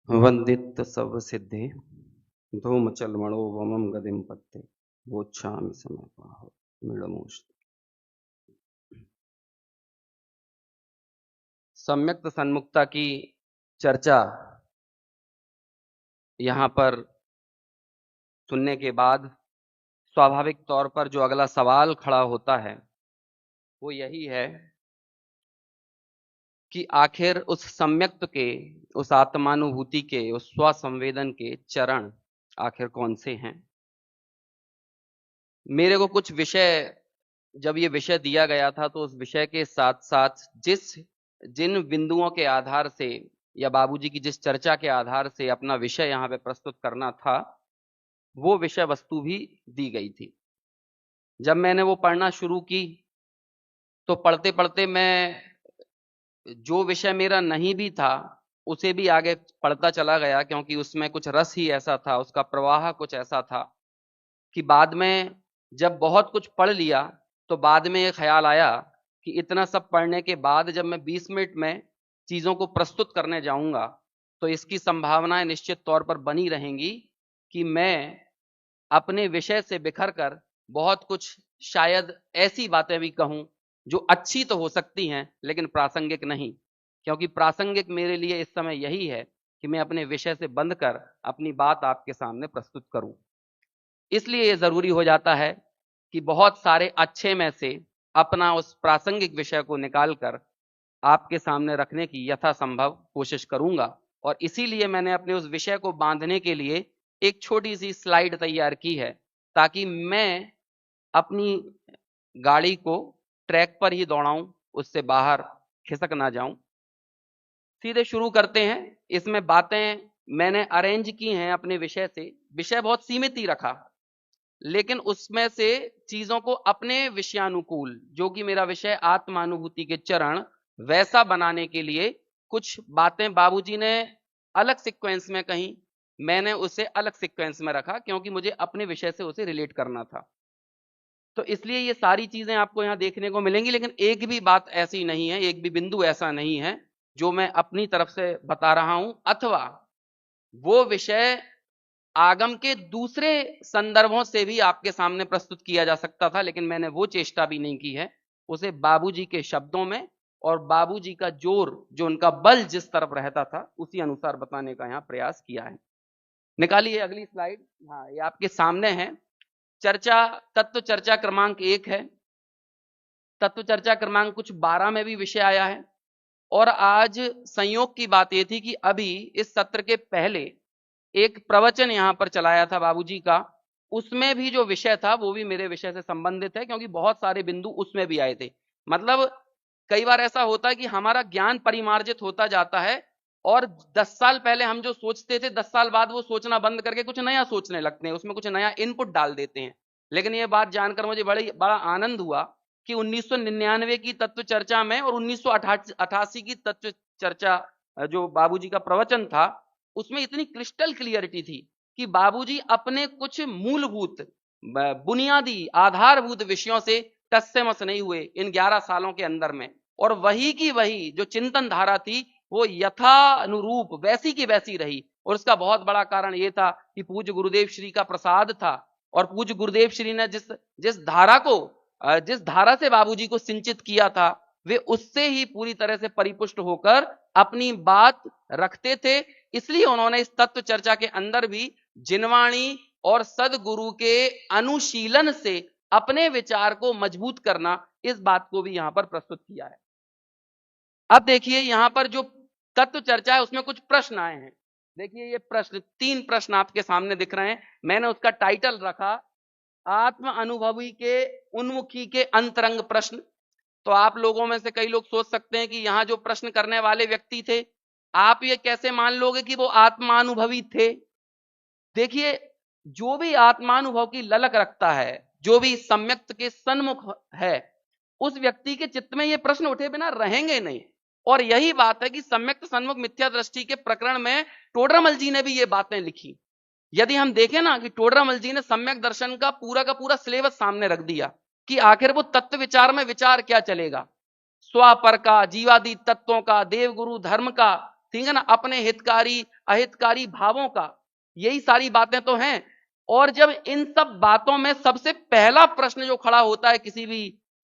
वंदित सब सिद्धि धूमचलमणो वमं गदिं पत्ते वोच्छामि समर्पणो मृडमूष्ट। सम्यक्त सन्मुक्ता की चर्चा यहाँ पर सुनने के बाद स्वाभाविक तौर पर जो अगला सवाल खड़ा होता है वो यही है कि आखिर उस सम्यक्त के, उस आत्मानुभूति के, उस स्वसंवेदन के चरण आखिर कौन से हैं। मेरे को कुछ विषय, जब ये विषय दिया गया था तो उस विषय के साथ साथ जिन बिंदुओं के आधार से या बाबूजी की जिस चर्चा के आधार से अपना विषय यहाँ पे प्रस्तुत करना था वो विषय वस्तु भी दी गई थी। जब मैंने वो पढ़ना शुरू की तो पढ़ते पढ़ते मैं जो विषय मेरा नहीं भी था उसे भी आगे पढ़ता चला गया, क्योंकि उसमें कुछ रस ही ऐसा था, उसका प्रवाह कुछ ऐसा था कि बाद में जब बहुत कुछ पढ़ लिया तो बाद में ये ख्याल आया कि इतना सब पढ़ने के बाद जब मैं 20 मिनट में चीजों को प्रस्तुत करने जाऊंगा तो इसकी संभावनाएं निश्चित तौर पर बनी रहेंगी कि मैं अपने विषय से बिखर कर बहुत कुछ शायद ऐसी बातें भी कहूं जो अच्छी तो हो सकती हैं लेकिन प्रासंगिक नहीं, क्योंकि प्रासंगिक मेरे लिए इस समय यही है कि मैं अपने विषय से बंध कर अपनी बात आपके सामने प्रस्तुत करूं। इसलिए ये जरूरी हो जाता है कि बहुत सारे अच्छे में से अपना उस प्रासंगिक विषय को निकालकर आपके सामने रखने की यथासंभव कोशिश करूंगा। और इसीलिए मैंने अपने उस विषय को बांधने के लिए एक छोटी सी स्लाइड तैयार की है ताकि मैं अपनी गाड़ी को ट्रैक पर ही दौड़ाऊं, उससे बाहर खिसक ना जाऊं। सीधे शुरू करते हैं। इसमें बातें मैंने अरेंज की हैं अपने विषय से, विषय बहुत सीमित ही रखा, लेकिन उसमें से चीजों को अपने विषयानुकूल, जो कि मेरा विषय आत्मानुभूति के चरण, वैसा बनाने के लिए कुछ बातें बाबूजी ने अलग सीक्वेंस में कही, मैंने उसे अलग सीक्वेंस में रखा क्योंकि मुझे अपने विषय से उसे रिलेट करना था। तो इसलिए ये सारी चीजें आपको यहाँ देखने को मिलेंगी, लेकिन एक भी बात ऐसी नहीं है, एक भी बिंदु ऐसा नहीं है जो मैं अपनी तरफ से बता रहा हूं अथवा वो विषय आगम के दूसरे संदर्भों से भी आपके सामने प्रस्तुत किया जा सकता था, लेकिन मैंने वो चेष्टा भी नहीं की है। उसे बाबूजी के शब्दों में और बाबूजी का जोर, जो उनका बल जिस तरफ रहता था, उसी अनुसार बताने का यहाँ प्रयास किया है। निकालिए अगली स्लाइड। हाँ, ये आपके सामने है। चर्चा, तत्व चर्चा क्रमांक 1 है। तत्व चर्चा क्रमांक कुछ 12 में भी विषय आया है। और आज संयोग की बात यह थी कि अभी इस सत्र के पहले एक प्रवचन यहां पर चलाया था बाबूजी का, उसमें भी जो विषय था वो भी मेरे विषय से संबंधित है, क्योंकि बहुत सारे बिंदु उसमें भी आए थे। मतलब कई बार ऐसा होता है कि हमारा ज्ञान परिमार्जित होता जाता है और 10 साल पहले हम जो सोचते थे 10 साल बाद वो सोचना बंद करके कुछ नया सोचने लगते हैं, उसमें कुछ नया इनपुट डाल देते हैं। लेकिन ये बात जानकर मुझे बड़ा आनंद हुआ कि 1999 की तत्व चर्चा में और 1988 की तत्व चर्चा जो बाबूजी का प्रवचन था उसमें इतनी क्रिस्टल क्लियरिटी थी कि बाबूजी अपने कुछ मूलभूत बुनियादी आधारभूत विषयों से टस से मस नहीं हुए इन 11 सालों के अंदर में, और वही की वही जो चिंतन धारा थी वो यथानुरूप वैसी की वैसी रही। और उसका बहुत बड़ा कारण ये था कि पूज्य गुरुदेव श्री का प्रसाद था, और पूज्य गुरुदेव श्री ने जिस धारा से बाबूजी को सिंचित किया था वे उससे ही पूरी तरह से परिपुष्ट होकर अपनी बात रखते थे। इसलिए उन्होंने इस तत्व चर्चा के अंदर भी जिनवाणी और सदगुरु के अनुशीलन से अपने विचार को मजबूत करना, इस बात को भी यहां पर प्रस्तुत किया है। अब देखिए यहां पर जो तत्व चर्चा है उसमें कुछ प्रश्न आए हैं। देखिए ये प्रश्न, 3 प्रश्न आपके सामने दिख रहे हैं। मैंने उसका टाइटल रखा आत्म अनुभवी के उन्मुखी के अंतरंग प्रश्न। तो आप लोगों में से कई लोग सोच सकते हैं कि यहां जो प्रश्न करने वाले व्यक्ति थे, आप ये कैसे मान लोगे कि वो आत्मानुभवी थे। देखिए जो भी आत्मानुभव की ललक रखता है, जो भी सम्यक्त के सन्मुख है, उस व्यक्ति के चित्त में ये प्रश्न उठे बिना रहेंगे नहीं। और यही बात है कि सम्यक्त सन्मुख मिथ्या दृष्टि के प्रकरण में टोडरमल जी ने भी ये बातें लिखी। यदि हम देखें ना कि टोडरमल जी ने सम्यक दर्शन का पूरा सिलेबस सामने रख दिया कि आखिर वो तत्व विचार में विचार क्या चलेगा, स्वपर का, जीवादी तत्वों का, देवगुरु धर्म का, ठीक है ना, अपने हितकारी अहितकारी भावों का, यही सारी बातें तो हैं। और जब इन सब बातों में सबसे पहला प्रश्न जो खड़ा होता है किसी भी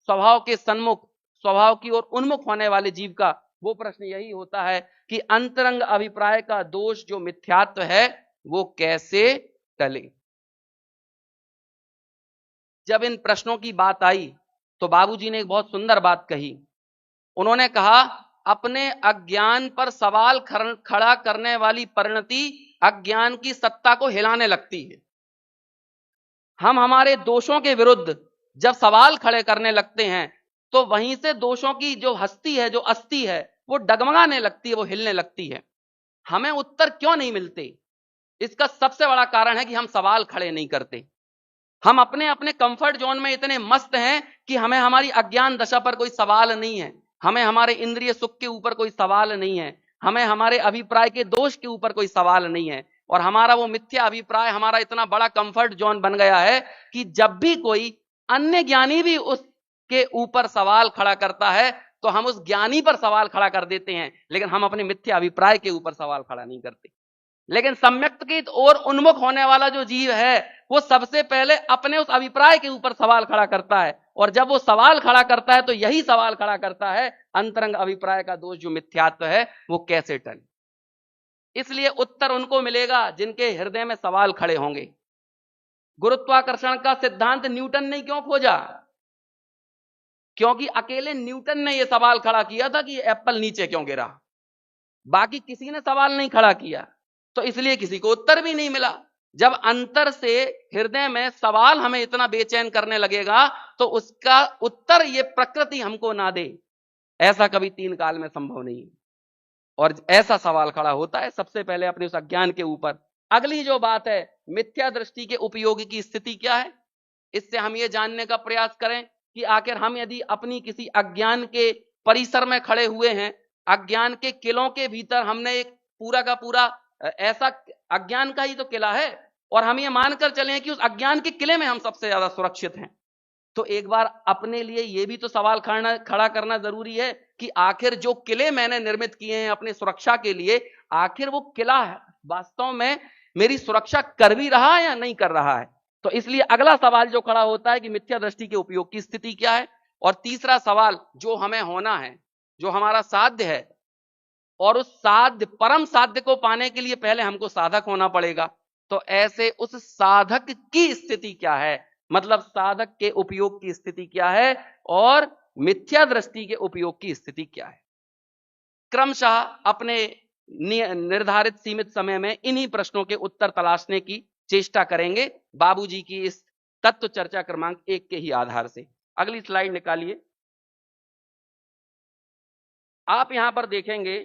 स्वभाव के सन्मुख, स्वभाव की ओर उन्मुख होने वाले जीव का, वो प्रश्न यही होता है कि अंतरंग अभिप्राय का दोष जो मिथ्यात्व है वो कैसे टले। जब इन प्रश्नों की बात आई तो बाबूजी ने एक बहुत सुंदर बात कही। उन्होंने कहा, अपने अज्ञान पर सवाल खड़ा करने वाली परिणति अज्ञान की सत्ता को हिलाने लगती है। हम हमारे दोषों के विरुद्ध जब सवाल खड़े करने लगते हैं तो वहीं से दोषों की जो हस्ती है, जो अस्थि है, वो डगमगाने लगती है, वो हिलने लगती है। हमें उत्तर क्यों नहीं मिलते? इसका सबसे बड़ा कारण है कि हम सवाल खड़े नहीं करते। हम अपने अपने कंफर्ट जोन में इतने मस्त हैं कि हमें हमारी अज्ञान दशा पर कोई सवाल नहीं है, हमें हमारे इंद्रिय सुख के ऊपर कोई सवाल नहीं है, हमें हमारे अभिप्राय के दोष के ऊपर कोई सवाल नहीं है। और हमारा वो मिथ्या अभिप्राय हमारा इतना बड़ा कंफर्ट जोन बन गया है कि जब भी कोई अन्य ज्ञानी भी उसके ऊपर सवाल खड़ा करता है तो हम उस ज्ञानी पर सवाल खड़ा कर देते हैं, लेकिन हम अपने मिथ्या अभिप्राय के ऊपर सवाल खड़ा नहीं करते। लेकिन सम्यक्त की ओर उन्मुख होने वाला जो जीव है वो सबसे पहले अपने उस अभिप्राय के ऊपर सवाल खड़ा करता है, और जब वो सवाल खड़ा करता है तो यही सवाल खड़ा करता है, अंतरंग अभिप्राय का दोष जो मिथ्यात्व है वो कैसे टले। इसलिए उत्तर उनको मिलेगा जिनके हृदय में सवाल खड़े होंगे। गुरुत्वाकर्षण का सिद्धांत न्यूटन ने क्यों खोजा? क्योंकि अकेले न्यूटन ने यह सवाल खड़ा किया था कि एप्पल नीचे क्यों गिरा, बाकी किसी ने सवाल नहीं खड़ा किया, तो इसलिए किसी को उत्तर भी नहीं मिला। जब अंतर से हृदय में सवाल हमें इतना बेचैन करने लगेगा तो उसका उत्तर ये प्रकृति हमको ना दे, ऐसा कभी तीन काल में संभव नहीं है। और ऐसा सवाल खड़ा होता है सबसे पहले अपने उस अज्ञान के ऊपर। अगली जो बात है, मिथ्या दृष्टि के उपयोगी की स्थिति क्या है, इससे हम ये जानने का प्रयास करें कि आखिर हम यदि अपनी किसी अज्ञान के परिसर में खड़े हुए हैं, अज्ञान के किलों के भीतर हमने एक पूरा का पूरा ऐसा अज्ञान का ही तो किला है, और हम ये मानकर चलें कि उस अज्ञान के किले में हम सबसे ज्यादा सुरक्षित हैं, तो एक बार अपने लिए ये भी तो सवाल खड़ा करना जरूरी है कि आखिर जो किले मैंने निर्मित किए हैं अपने सुरक्षा के लिए, आखिर वो किला वास्तव में मेरी सुरक्षा कर भी रहा है या नहीं कर रहा है। तो इसलिए अगला सवाल जो खड़ा होता है कि मिथ्या दृष्टि के उपयोग की स्थिति क्या है। और तीसरा सवाल जो हमें होना है, जो हमारा साध्य है, और उस साध्य परम साध्य को पाने के लिए पहले हमको साधक होना पड़ेगा, तो ऐसे उस साधक की स्थिति क्या है, मतलब साधक के उपयोग की स्थिति क्या है और मिथ्या दृष्टि के उपयोग की स्थिति क्या है। क्रमशः अपने निर्धारित सीमित समय में इन्हीं प्रश्नों के उत्तर तलाशने की चेष्टा करेंगे बाबूजी की इस तत्व चर्चा क्रमांक 1 के ही आधार से। अगली स्लाइड निकालिए। आप यहां पर देखेंगे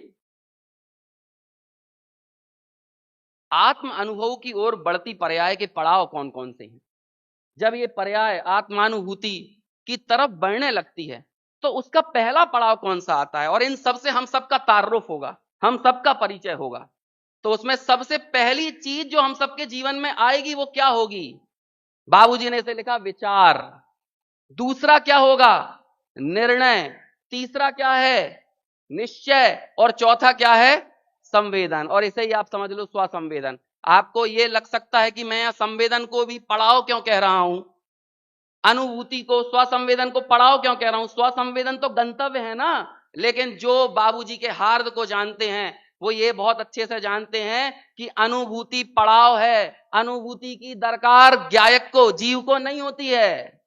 आत्म अनुभव की ओर बढ़ती पर्याय के पड़ाव कौन कौन से हैं। जब ये पर्याय आत्मानुभूति की तरफ बढ़ने लगती है तो उसका पहला पड़ाव कौन सा आता है, और इन सब से हम सबका तारुफ होगा, हम सबका परिचय होगा। तो उसमें सबसे पहली चीज जो हम सबके जीवन में आएगी वो क्या होगी? बाबूजी ने इसे लिखा विचार। दूसरा क्या होगा? निर्णय। तीसरा क्या है? निश्चय। और चौथा क्या है? संवेदन। और इसे ही आप समझ लो स्वसंवेदन। आपको यह लग सकता है कि मैं यहां संवेदन को भी पड़ाव क्यों कह रहा हूं, अनुभूति को स्वसंवेदन को पड़ाव क्यों कह रहा हूं। स्वसंवेदन तो गंतव्य है ना, लेकिन जो बाबूजी के हार्द को जानते हैं वो ये बहुत अच्छे से जानते हैं कि अनुभूति पड़ाव है। अनुभूति की दरकार ज्ञायक को, जीव को नहीं होती है।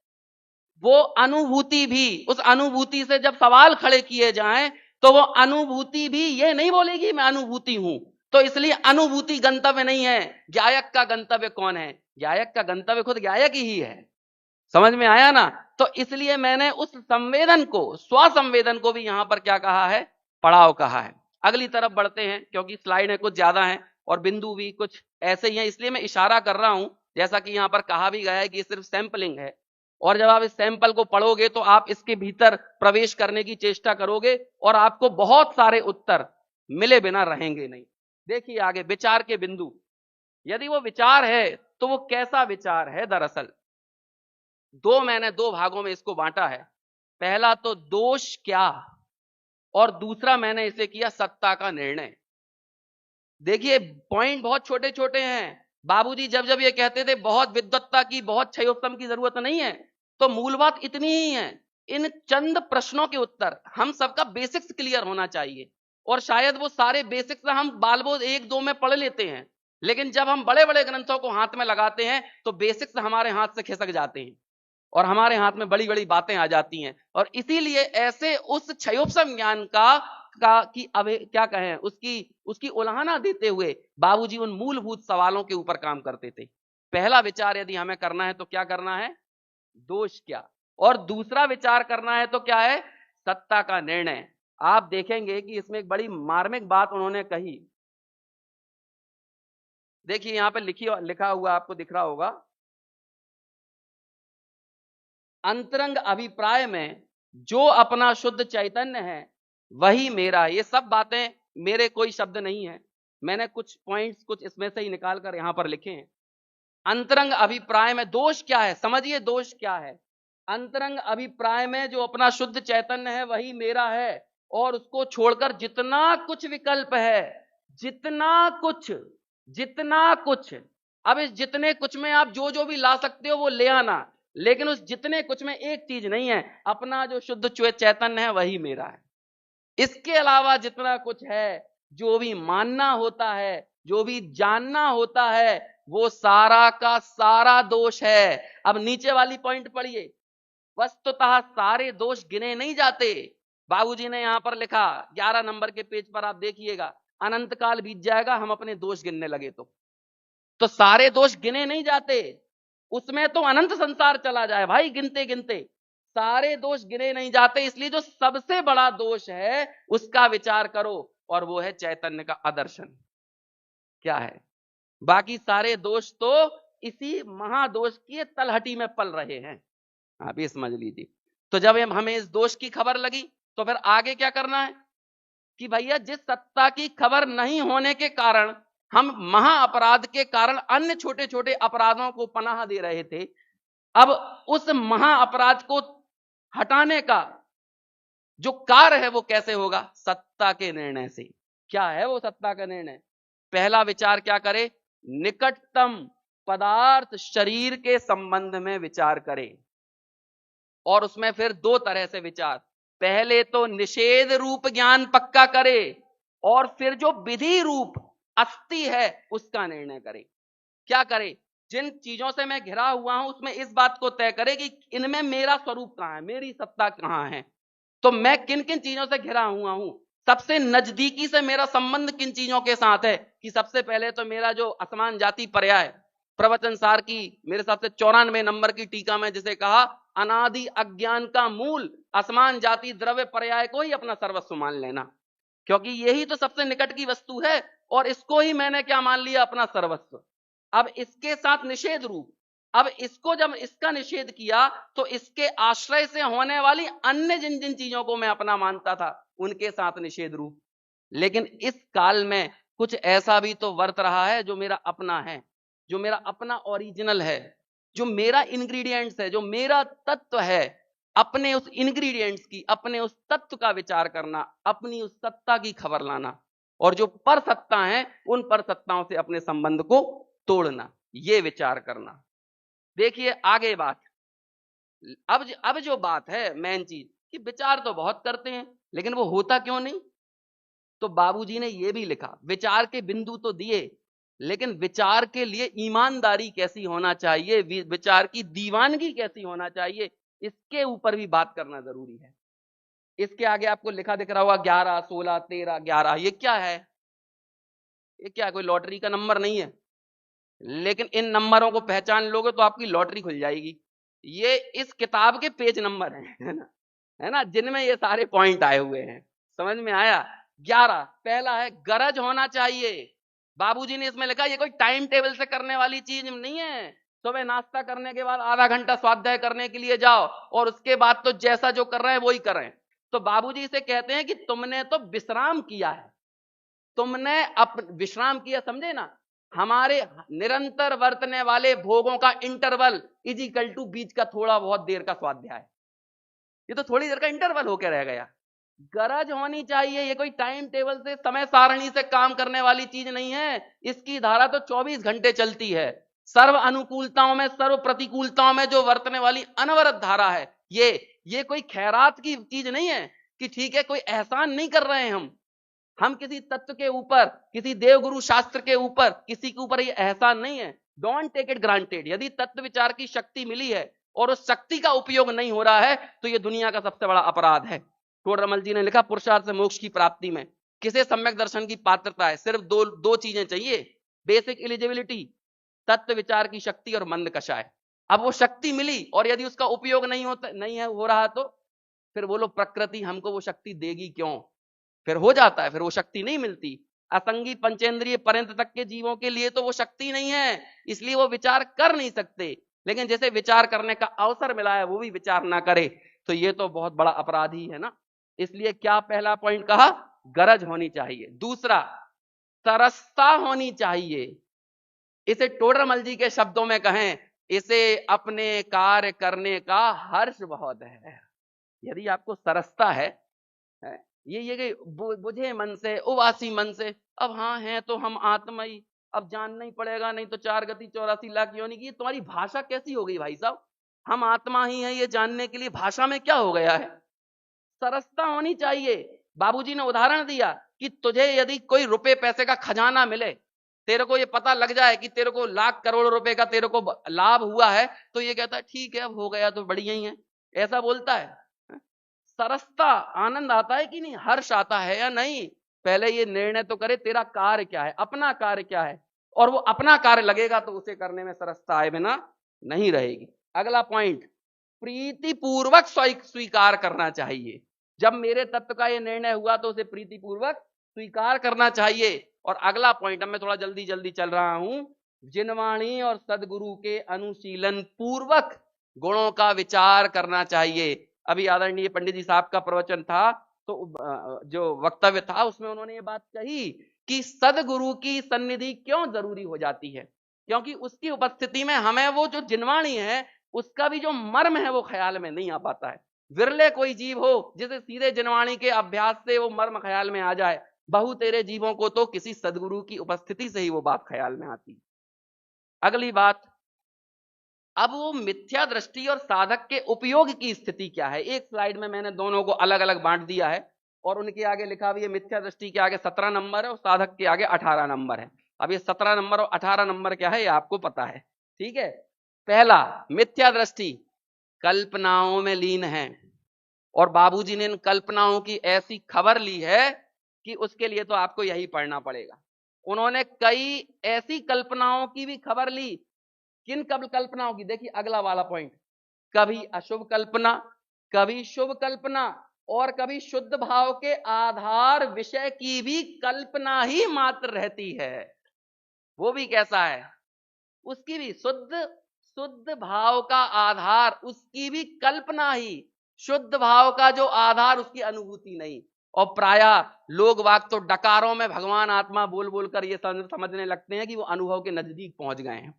वो अनुभूति भी, उस अनुभूति से जब सवाल खड़े किए जाएं तो वो अनुभूति भी ये नहीं बोलेगी मैं अनुभूति हूं। तो इसलिए अनुभूति गंतव्य नहीं है। ज्ञायक का गंतव्य कौन है? ज्ञायक का गंतव्य खुद ज्ञायक ही है। समझ में आया ना? तो इसलिए मैंने उस संवेदन को, स्वसंवेदन को भी यहां पर क्या कहा है? पड़ाव कहा है। अगली तरफ बढ़ते हैं क्योंकि स्लाइड कुछ ज्यादा है और बिंदु भी कुछ ऐसे ही हैं, इसलिए मैं इशारा कर रहा हूं। जैसा कि यहां पर कहा भी गया है कि ये सिर्फ सैंपलिंग है, और जब आप इस सैंपल को पढ़ोगे तो आप इसके भीतर प्रवेश करने की चेष्टा करोगे और आपको बहुत सारे उत्तर मिले बिना रहेंगे नहीं। देखिए आगे विचार के बिंदु। यदि वो विचार है तो वो कैसा विचार है? दरअसल मैंने दो भागों में इसको बांटा है। पहला तो दोष क्या, और दूसरा मैंने इसे किया सत्ता का निर्णय। देखिए पॉइंट बहुत छोटे छोटे हैं। बाबूजी जब जब ये कहते थे बहुत विद्वत्ता की, बहुत क्षयोत्तम की जरूरत नहीं है, तो मूल बात इतनी ही है, इन चंद प्रश्नों के उत्तर हम सबका बेसिक्स क्लियर होना चाहिए। और शायद वो सारे बेसिक्स हम बालबोध एक दो में पढ़ लेते हैं, लेकिन जब हम बड़े बड़े ग्रंथों को हाथ में लगाते हैं तो बेसिक्स हमारे हाथ से खिसक जाते हैं और हमारे हाथ में बड़ी बड़ी बातें आ जाती हैं। और इसीलिए ऐसे उस क्षयोपम ज्ञान क्या कहें, उसकी उसकी उल्हाना देते हुए बाबूजी उन मूलभूत सवालों के ऊपर काम करते थे। पहला विचार यदि हमें करना है तो क्या करना है, दोष क्या, और दूसरा विचार करना है तो क्या है, सत्ता का निर्णय। आप देखेंगे कि इसमें एक बड़ी मार्मिक बात उन्होंने कही। देखिए यहां पे लिखा हुआ आपको दिख रहा होगा, अंतरंग अभिप्राय में जो अपना शुद्ध चैतन्य है वही मेरा है। ये सब बातें मेरे कोई शब्द नहीं है, मैंने कुछ पॉइंट्स कुछ इसमें से ही निकाल कर यहां पर लिखे हैं। अंतरंग अभिप्राय में दोष क्या है, समझिए दोष क्या है। अंतरंग अभिप्राय में जो अपना शुद्ध चैतन्य है वही मेरा है, और उसको छोड़कर जितना कुछ विकल्प है, जितना कुछ, अब इस जितने कुछ में आप जो जो भी ला सकते हो वो ले आना, लेकिन उस जितने कुछ में एक चीज नहीं है, अपना जो शुद्ध चैतन्य है वही मेरा है। इसके अलावा जितना कुछ है, जो भी मानना होता है, जो भी जानना होता है, वो सारा का सारा दोष है। अब नीचे वाली पॉइंट पढ़िए, वस्तुतः सारे दोष गिने नहीं जाते। बाबूजी ने यहां पर लिखा 11 नंबर के पेज पर, आप देखिएगा, अनंत काल बीत जाएगा हम अपने दोष गिनने लगे तो सारे दोष गिने नहीं जाते, उसमें तो अनंत संसार चला जाए भाई, गिनते गिनते सारे दोष गिने नहीं जाते। इसलिए जो सबसे बड़ा दोष है उसका विचार करो, और वो है चैतन्य का आदर्शन। क्या है, बाकी सारे दोष तो इसी महादोष की तलहटी में पल रहे हैं, आप ये समझ लीजिए। तो जब हमें इस दोष की खबर लगी तो फिर आगे क्या करना है कि भैया जिस सत्ता की खबर नहीं होने के कारण हम महा अपराध के कारण अन्य छोटे छोटे अपराधों को पनाह दे रहे थे, अब उस महा अपराध को हटाने का जो कार्य है वो कैसे होगा, सत्ता के निर्णय से। क्या है वो सत्ता का निर्णय, पहला विचार क्या करे, निकटतम पदार्थ शरीर के संबंध में विचार करे। और उसमें फिर दो तरह से विचार, पहले तो निषेध रूप ज्ञान पक्का करे, और फिर जो विधि रूप अस्थि है उसका निर्णय करे। क्या करे, जिन चीजों से मैं घिरा हुआ हूं उसमें इस बात को तय करे कि इनमें मेरा स्वरूप कहां है, मेरी सत्ता कहां है, तो मैं किन किन चीजों से घिरा हुआ हूं, सबसे नजदीकी से मेरा संबंध किन चीजों के साथ है। कि सबसे पहले तो मेरा जो असमान जाति पर्याय प्रवचन सार की मेरे हिसाब से 94 नंबर की टीका में जिसे कहा, अनादि अज्ञान का मूल असमान जाति द्रव्य पर्याय को ही अपना सर्वस्व मान लेना, क्योंकि यही तो सबसे निकट की वस्तु है, और इसको ही मैंने क्या मान लिया, अपना सर्वस्व। अब इसके साथ निषेध रूप, अब इसको जब इसका निषेध किया तो इसके आश्रय से होने वाली अन्य जिन जिन चीजों को मैं अपना मानता था उनके साथ निषेध रूप। लेकिन इस काल में कुछ ऐसा भी तो वर्त रहा है जो मेरा अपना है, जो मेरा अपना ओरिजिनल है, जो मेरा इंग्रेडिएंट्स है, जो मेरा तत्व है, अपने उस इंग्रेडिएंट्स की, अपने उस तत्व का विचार करना, अपनी उस सत्ता की खबर लाना, और जो पर सत्ता है उन पर सत्ताओं से अपने संबंध को तोड़ना, ये विचार करना। देखिए आगे बात, अब जो बात है मेन चीज कि विचार तो बहुत करते हैं लेकिन वो होता क्यों नहीं। तो बाबूजी ने ये भी लिखा, विचार के बिंदु तो दिए, लेकिन विचार के लिए ईमानदारी कैसी होना चाहिए, विचार की दीवानगी कैसी होना चाहिए, इसके ऊपर भी बात करना जरूरी है। इसके आगे आपको लिखा दिख रहा होगा 11, 16, 13, 11, ये क्या है, ये क्या है, कोई लॉटरी का नंबर नहीं है, लेकिन इन नंबरों को पहचान लोगे तो आपकी लॉटरी खुल जाएगी। ये इस किताब के पेज नंबर हैं, है ना, जिनमें ये सारे पॉइंट आए हुए हैं। समझ में आया। 11 पहला है गरज होना चाहिए। बाबूजी ने इसमें लिखा ये कोई टाइम टेबल से करने वाली चीज नहीं है, सुबह नाश्ता करने के बाद आधा घंटा स्वाध्याय करने के लिए जाओ और उसके बाद तो जैसा जो कर रहे हैं वही करें। तो बाबूजी इसे कहते हैं कि तुमने तो विश्राम किया है, तुमने विश्राम किया, समझे ना, हमारे निरंतर वर्तने वाले भोगों का इंटरवल इज इक्वल टू बीच का थोड़ा बहुत देर का स्वाध्याय, ये तो थोड़ी देर का इंटरवल होकर रह गया। गरज होनी चाहिए। ये कोई टाइम टेबल से, समय सारणी से काम करने वाली चीज नहीं है। इसकी धारा तो 24 घंटे चलती है। सर्व अनुकूलताओं में, सर्व प्रतिकूलताओं में जो वर्तने वाली अनवरत धारा है, ये कोई खैरात की चीज नहीं है कि ठीक है कोई एहसान नहीं कर रहे हैं हम किसी तत्व के ऊपर, किसी देवगुरु शास्त्र के ऊपर, किसी के ऊपर ये एहसान नहीं है। Don't take it granted. यदि तत्व विचार की शक्ति मिली है और उस शक्ति का उपयोग नहीं हो रहा है तो ये दुनिया का सबसे बड़ा अपराध है। टोडरमल जी ने लिखा, पुरुषार्थ से मोक्ष की प्राप्ति में किसे सम्यक दर्शन की पात्रता है? सिर्फ दो चीजें चाहिए, बेसिक एलिजिबिलिटी, तत्व विचार की शक्ति और मंद कषाय। अब वो शक्ति मिली और यदि उसका उपयोग नहीं हो रहा तो फिर बोलो प्रकृति हमको वो शक्ति देगी क्यों? फिर हो जाता है, फिर वो शक्ति नहीं मिलती। असंगी पंचेंद्रिय पर्यंत तक के जीवों के लिए तो वो शक्ति नहीं है, इसलिए वो विचार कर नहीं सकते। लेकिन जैसे विचार करने का अवसर मिला है वो भी विचार ना करे तो ये तो बहुत बड़ा अपराध ही है ना। इसलिए क्या पहला पॉइंट कहा? गरज होनी चाहिए। दूसरा, तरसता होनी चाहिए। इसे टोडरमल जी के शब्दों में कहें, इसे अपने कार्य करने का हर्ष बहुत है। यदि आपको तरसता है, ये बुझे मन से, उवासी मन से, अब हाँ है तो हम आत्मई, अब जानना ही पड़ेगा, नहीं तो 4 गति 84 लाख योनि की। तुम्हारी भाषा कैसी हो गई भाई साहब? हम आत्मा ही है ये जानने के लिए भाषा में क्या हो गया है? सरसता होनी चाहिए। बाबूजी ने उदाहरण दिया कि तुझे यदि कोई रुपए पैसे का खजाना मिले, तेरे को ये पता लग जाए कि तेरे को लाख करोड़ रुपए का तेरे को लाभ हुआ है, तो ये कहता है ठीक है अब हो गया तो बढ़िया ही है, ऐसा बोलता है। सरसता, आनंद आता है कि नहीं, हर्ष आता है या नहीं? पहले ये निर्णय तो करे तेरा कार्य क्या है, अपना कार्य क्या है, और वो अपना कार्य लगेगा तो उसे करने में सरसता आए बिना नहीं रहेगी। अगला पॉइंट, प्रीतिपूर्वक स्वीकार करना चाहिए। जब मेरे तत्व का ये निर्णय हुआ तो उसे प्रीतिपूर्वक स्वीकार करना चाहिए। और अगला पॉइंट, अब मैं थोड़ा जल्दी जल्दी चल रहा हूं, जिनवाणी और सदगुरु के अनुशीलन पूर्वक गुणों का विचार करना चाहिए। अभी आदरणीय पंडित जी साहब का प्रवचन था तो जो वक्तव्य था उसमें उन्होंने ये बात कही कि सदगुरु की सन्निधि क्यों जरूरी हो जाती है, क्योंकि उसकी उपस्थिति में हमें वो जो जिनवाणी है उसका भी जो मर्म है वो ख्याल में नहीं आ पाता है। विरले कोई जीव हो जिसे सीधे जिनवाणी के अभ्यास से वो मर्म ख्याल में आ जाए। बहु तेरे जीवों को तो किसी सदगुरु की उपस्थिति से ही वो बात ख्याल में आती। अगली बात, अब वो मिथ्या दृष्टि और साधक के उपयोग की स्थिति क्या है? एक स्लाइड में मैंने दोनों को अलग अलग बांट दिया है और उनके आगे लिखा भी है, मिथ्या दृष्टि के आगे 17 नंबर है और साधक के आगे 18 नंबर है। अब ये 17 नंबर और 18 नंबर क्या है ये आपको पता है, ठीक है। पहला, मिथ्या दृष्टि कल्पनाओं में लीन है और बाबूजी ने इन कल्पनाओं की ऐसी खबर ली है कि उसके लिए तो आपको यही पढ़ना पड़ेगा। उन्होंने कई ऐसी कल्पनाओं की भी खबर ली। किन कल्पनाओं की? देखिए अगला वाला पॉइंट, कभी अशुभ कल्पना, कभी शुभ कल्पना और कभी शुद्ध भाव के आधार विषय की भी कल्पना ही मात्र रहती है। वो भी कैसा है? उसकी भी शुद्ध भाव का आधार, उसकी भी कल्पना ही, शुद्ध भाव का जो आधार उसकी अनुभूति नहीं। और प्राय लोग वाक तो डकारों में भगवान आत्मा बोल बोलकर ये समझने लगते हैं कि वो अनुभव के नजदीक पहुंच गए हैं।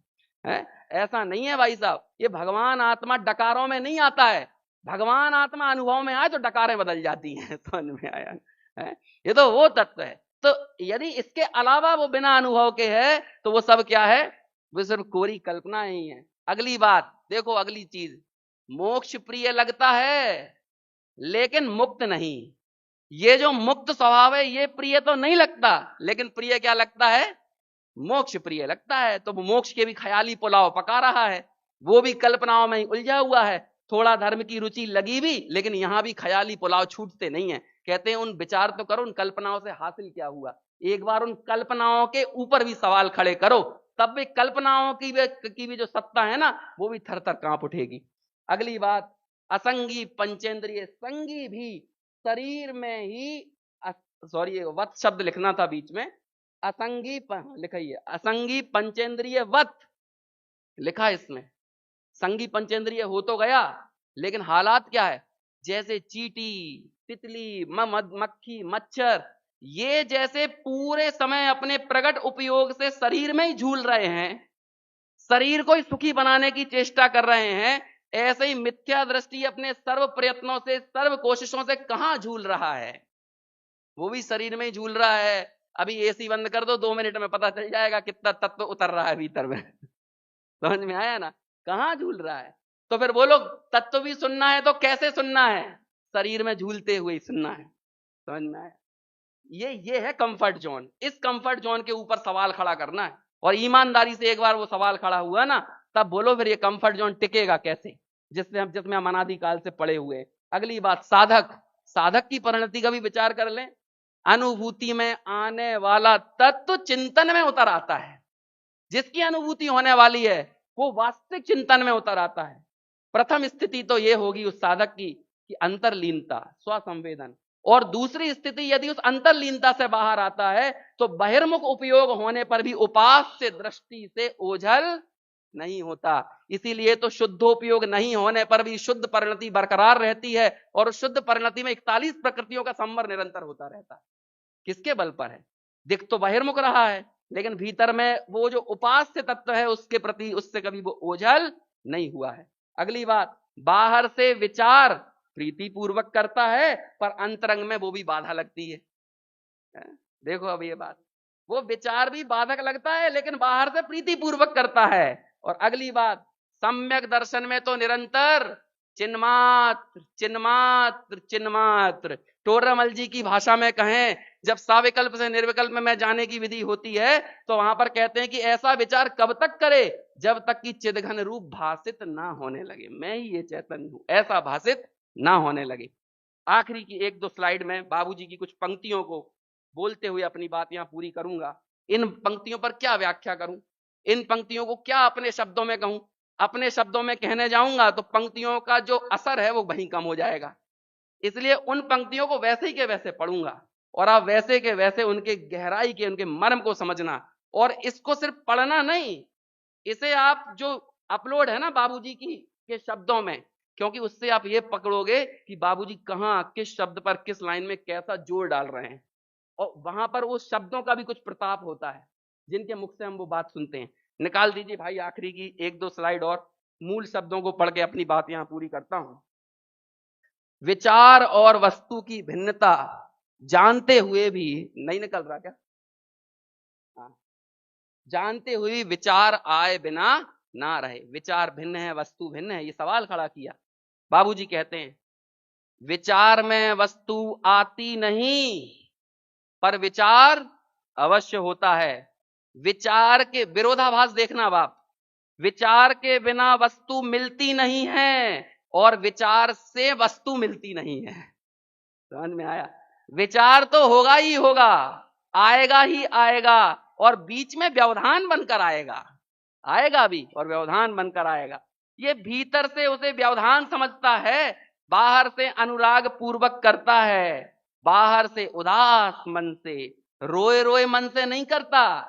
ऐसा नहीं है भाई साहब, ये भगवान आत्मा डकारों में नहीं आता है। भगवान आत्मा अनुभव में आए तो डकारें बदल जाती हैं। समझ में आया है? ये तो वो तत्व है। तो यदि इसके अलावा वो बिना अनुभव के है तो वो सब क्या है? वो सिर्फ कोरी कल्पना ही है। अगली बात देखो, अगली चीज, मोक्ष प्रिय लगता है लेकिन मुक्त नहीं। ये जो मुक्त स्वभाव है ये प्रिय तो नहीं लगता, लेकिन प्रिय क्या लगता है? मोक्ष प्रिय लगता है। तो मोक्ष के भी ख्याली पुलाव पका रहा है, वो भी कल्पनाओं में ही उलझा हुआ है। थोड़ा धर्म की रुचि लगी भी, लेकिन यहां भी ख्याली पुलाव छूटते नहीं है। कहते हैं उन विचार तो करो, उन कल्पनाओं से हासिल क्या हुआ। एक बार उन कल्पनाओं के ऊपर भी सवाल खड़े करो, तब भी कल्पनाओं की भी जो सत्ता है ना वो भी थर थर कांप उठेगी। अगली बात, असंगी पंचेंद्रिय, संगी भी शरीर में ही, सॉरी वत शब्द लिखना था बीच में, असंगी लिखाइए, असंगी पंचेंद्रिय वत लिखा इसमें। संगी पंचेंद्रिय हो तो गया, लेकिन हालात क्या है? जैसे चींटी, तितली, मक्खी, मच्छर, ये जैसे पूरे समय अपने प्रकट उपयोग से शरीर में ही झूल रहे हैं, शरीर को ही सुखी बनाने की चेष्टा कर रहे हैं, ऐसे ही मिथ्या दृष्टि अपने सर्व प्रयत्नों से, सर्व कोशिशों से कहां झूल रहा है? वो भी शरीर में ही झूल रहा है। अभी एसी बंद कर दो, 2 मिनट में पता चल जाएगा कितना तत्व उतर रहा है भीतर में। समझ में आया ना? कहां झूल रहा है? तो फिर बोलो, तत्व भी सुनना है तो कैसे सुनना है? शरीर में झूलते हुए ही सुनना है। समझ में आया? ये है कंफर्ट जोन। इस कंफर्ट जोन के ऊपर सवाल खड़ा करना है, और ईमानदारी से एक बार वो सवाल खड़ा हुआ ना, तब बोलो फिर ये कंफर्ट जोन टिकेगा कैसे, जिसमें हम अनादिकाल से पड़े हुए। अगली बात, साधक। साधक की परिणति का भी विचार कर लें। अनुभूति में आने वाला तत्व चिंतन में उतर आता है। जिसकी अनुभूति होने वाली है वो वास्तविक चिंतन में उतर आता है। प्रथम स्थिति तो ये होगी उस साधक की कि अंतर्लीनता, स्वसंवेदन। और दूसरी स्थिति, यदि उस अंतर्लीनता से बाहर आता है तो बहिर्मुख उपयोग होने पर भी उपास्य दृष्टि से ओझल नहीं होता। इसीलिए तो शुद्धोपयोग नहीं होने पर भी शुद्ध परिणति बरकरार रहती है, और उस शुद्ध परिणति में 41 प्रकृतियों का संवर निरंतर होता रहता है। किसके बल पर है? दिख तो बहिर्मुख रहा है, लेकिन भीतर में वो जो उपास्य तत्व है उसके प्रति, उससे कभी वो ओझल नहीं हुआ है। अगली बात, बाहर से विचार प्रीति पूर्वक करता है, पर अंतरंग में वो भी बाधा लगती है। देखो अब ये बात, वो विचार भी बाधक लगता है लेकिन बाहर से प्रीति पूर्वक करता है। और अगली बात, सम्यक दर्शन में तो निरंतर चिन्मात्र चिन्मात्र चिन्मात्र। टोडरमल जी की भाषा में कहें, जब साविकल्प से निर्विकल्प में जाने की विधि होती है तो वहां पर कहते हैं कि ऐसा विचार कब तक करे, जब तक कि चिदघन रूप भाषित ना होने लगे। मैं ही ये चैतन्य हूं, ऐसा भाषित ना होने लगे। आखिरी की 1-2 स्लाइड में बाबूजी की कुछ पंक्तियों को बोलते हुए अपनी बात यहां पूरी करूंगा। इन पंक्तियों पर क्या व्याख्या करूं, इन पंक्तियों को क्या अपने शब्दों में कहूं? अपने शब्दों में कहने जाऊंगा तो पंक्तियों का जो असर है वो वहीं कम हो जाएगा। इसलिए उन पंक्तियों को वैसे ही के वैसे पढ़ूंगा, और आप वैसे के वैसे उनके गहराई के, उनके मर्म को समझना। और इसको सिर्फ पढ़ना नहीं, इसे आप जो अपलोड है ना बाबूजी की के शब्दों में, क्योंकि उससे आप ये पकड़ोगे कि बाबूजी कहां, किस शब्द पर, किस लाइन में कैसा जोर डाल रहे हैं। और वहां पर उस शब्दों का भी कुछ प्रताप होता है जिनके मुख से हम वो बात सुनते हैं। निकाल दीजिए भाई आखिरी की 1-2 स्लाइड, और मूल शब्दों को पढ़ के अपनी बात यहां पूरी करता हूं। विचार और वस्तु की भिन्नता जानते हुए भी, नहीं निकल रहा क्या? हाँ। जानते हुए विचार आए बिना ना रहे। विचार भिन्न है, वस्तु भिन्न है, ये सवाल खड़ा किया। बाबूजी कहते हैं, विचार में वस्तु आती नहीं, पर विचार अवश्य होता है। विचार के विरोधाभास देखना बाप, विचार के बिना वस्तु मिलती नहीं है, और विचार से वस्तु मिलती नहीं है। समझ में आया? विचार तो होगा ही होगा, आएगा ही आएगा, और बीच में व्यवधान बनकर आएगा। आएगा भी और व्यवधान बनकर आएगा। ये भीतर से उसे व्यवधान समझता है, बाहर से अनुराग पूर्वक करता है। बाहर से उदास मन से, रोए रोए मन से नहीं करता,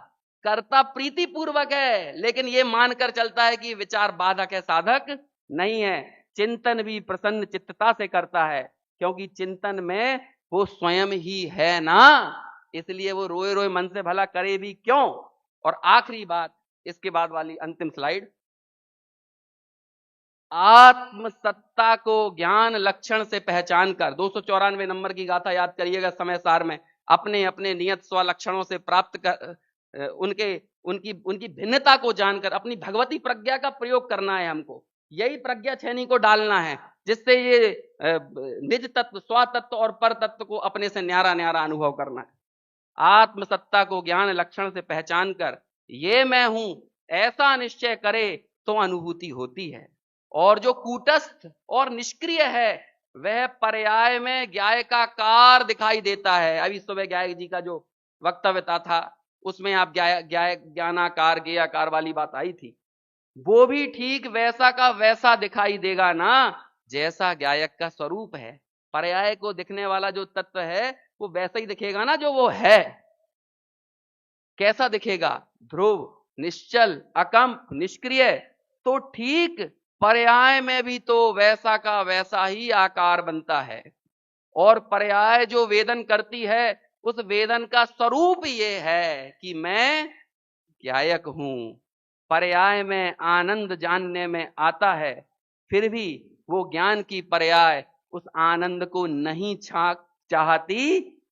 करता प्रीति पूर्वक है, लेकिन ये मानकर चलता है कि विचार बाधक है, साधक नहीं है। चिंतन भी प्रसन्न चित्तता से करता है, क्योंकि चिंतन में वो स्वयं ही है ना, इसलिए वो रोए रोए मन से भला करे भी क्यों। और आखिरी बात, इसके बाद वाली अंतिम स्लाइड, आत्म सत्ता को ज्ञान लक्षण से पहचान कर, 294 नंबर की गाथा याद करिएगा समय सार में, अपने अपने नियत स्व लक्षणों से प्राप्त कर उनके उनकी उनकी भिन्नता को जानकर अपनी भगवती प्रज्ञा का प्रयोग करना है हमको। यही प्रज्ञा छेनी को डालना है, जिससे ये निज तत्व, स्व तत्व और पर तत्व को अपने से न्यारा न्यारा अनुभव करना है। आत्मसत्ता को ज्ञान लक्षण से पहचान कर ये मैं हूं ऐसा निश्चय करे तो अनुभूति होती है। और जो कूटस्थ और निष्क्रिय है वह पर्याय में ज्ञायकाकार दिखाई देता है। अभी सुबह ज्ञायक जी का जो वक्तव्यता था उसमें आप ज्ञानाकार ज्ञेयाकार वाली बात आई थी, वो भी ठीक वैसा का वैसा दिखाई देगा ना जैसा ज्ञायक का स्वरूप है। पर्याय को दिखने वाला जो तत्व है वो वैसा ही दिखेगा ना जो वो है। कैसा दिखेगा? ध्रुव, निश्चल, अकंप, निष्क्रिय। तो ठीक पर्याय में भी तो वैसा का वैसा ही आकार बनता है। और पर्याय जो वेदन करती है उस वेदन का स्वरूप ये है कि मैं ज्ञायक हूं। पर्याय में आनंद जानने में आता है, फिर भी वो ज्ञान की पर्याय उस आनंद को नहीं चाहती,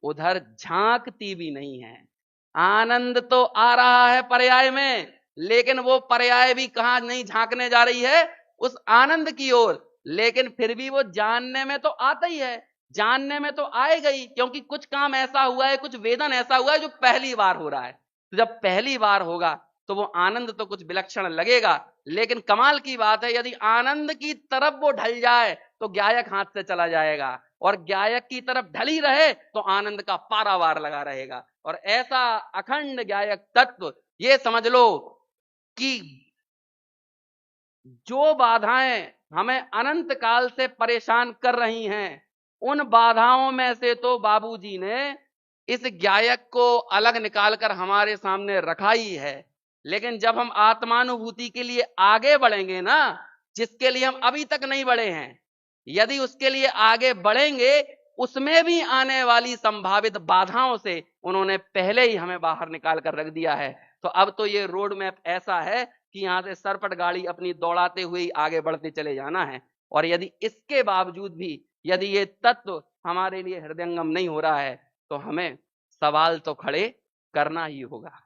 उधर झांकती भी नहीं है। आनंद तो आ रहा है पर्याय में, लेकिन वो पर्याय भी कहां नहीं झांकने जा रही है, उस आनंद की ओर। लेकिन फिर भी वो जानने में तो आता ही है, जानने में तो आएगा ही, क्योंकि कुछ काम ऐसा हुआ है, कुछ वेदन ऐसा हुआ है जो पहली बार हो रहा है। तो जब पहली बार होगा तो वो आनंद तो कुछ विलक्षण लगेगा, लेकिन कमाल की बात है, यदि आनंद की तरफ वो ढल जाए तो गायक हाथ से चला जाएगा, और गायक की तरफ ढली रहे तो आनंद का पारावार लगा रहेगा। और ऐसा अखंड गायक तत्व, ये समझ लो कि जो बाधाएं हमें अनंत काल से परेशान कर रही हैं, उन बाधाओं में से तो बाबूजी ने इस गायक को अलग निकालकर हमारे सामने रखा ही है। लेकिन जब हम आत्मानुभूति के लिए आगे बढ़ेंगे ना, जिसके लिए हम अभी तक नहीं बढ़े हैं, यदि उसके लिए आगे बढ़ेंगे, उसमें भी आने वाली संभावित बाधाओं से उन्होंने पहले ही हमें बाहर निकाल कर रख दिया है। तो अब तो ये रोड मैप ऐसा है कि यहां से सरपट गाड़ी अपनी दौड़ाते हुए ही आगे बढ़ते चले जाना है। और यदि इसके बावजूद भी यदि ये तत्व हमारे लिए हृदयंगम नहीं हो रहा है, तो हमें सवाल तो खड़े करना ही होगा।